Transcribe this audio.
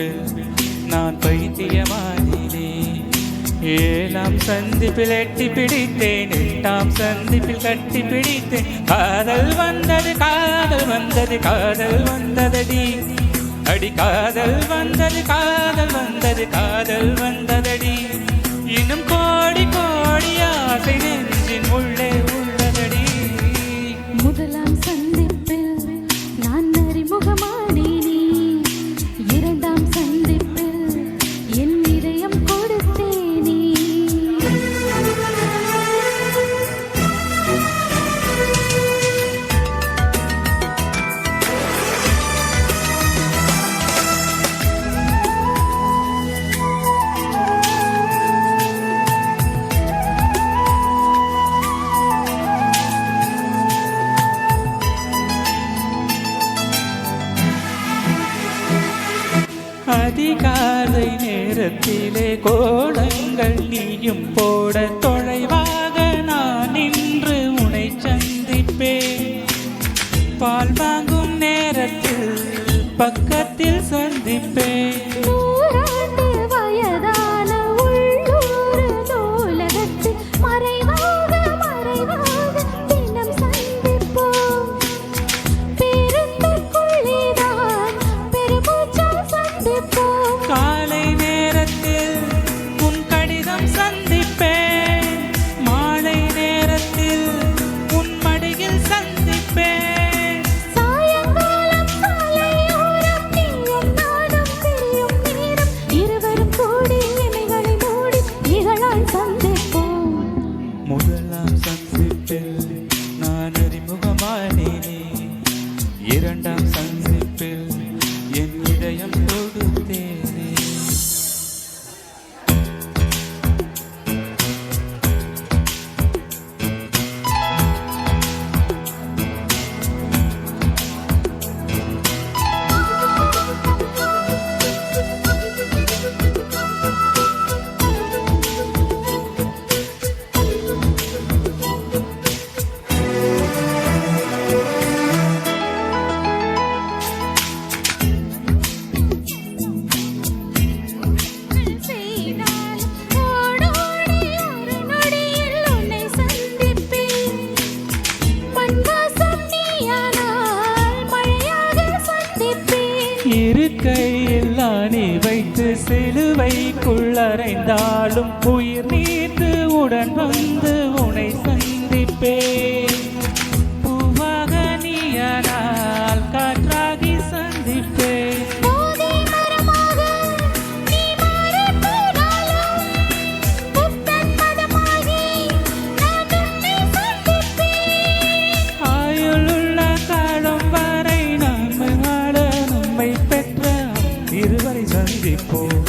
சந்திப்பில் நான் பைத்தியமானேனே. 7ஆம் சந்திப்பில் எட்டி பிடித்தேன், 8ஆம் சந்திப்பில் கட்டி பிடித்தேன். காதல் வந்தது காதல் வந்தது காதல் வந்ததடி அடி, காதல் வந்தது காதல் வந்தது காதல் வந்ததடி. இன்னும் கோடி கோடி ஆசை நெஞ்சின் உள்ளே உள்ளதடி. முதலாம் சந்திப்பில் நான் அறிமுகமானேனே, 2ஆம் சந்திப்பில் என் இதயம் கொடுத்தேனே. அதிகாலை நேரத்திலே கோலங்கள் நீயும் போட, தொலைவாக நான் நின்று உனை சந்திப்பேன். பால் வாங்கும் நேரத்தில் பக்கத்தில் சந்திப்பேன். 100 வயதான உள்ளூர் நூலகத்தில் மறைவாக மறைவாக தினம் சந்திப்போம். பேருந்துக்குள்ளேதான் பெருமூச்சால் சந்திப்போம். காலை நேரத்தில் உன் கடிதம் சந்திப்பேன், மாலை நேரத்தில் உன் மடியில் சந்திப்பேன். சாயங்காலம் சாலையோரம் நீயும் நானும் பிரியும் நேரம், இருவரும் கூடி இமைகளை மூடி இகழால் சந்திப்போம். முதலாம் சந்திப்பில் நான் அறிமுகமானேனே, 2ஆம் சந்திப்பில் என் இதயம் கொடுத்தேனே. இருக்கையில் ஆணி வைத்து சிலுவைக்குள் அறைந்தாலும் உயிர் நீத்து உடன் வந்து உனை சந்திப்பேன். பூவாக நீயானால் காற்றாகி சந்திப்பேன். ஆயுளுள்ள காலம் வரை நாம் வாழ நம்மை பெற்ற இருவரை சந்திப்போம்.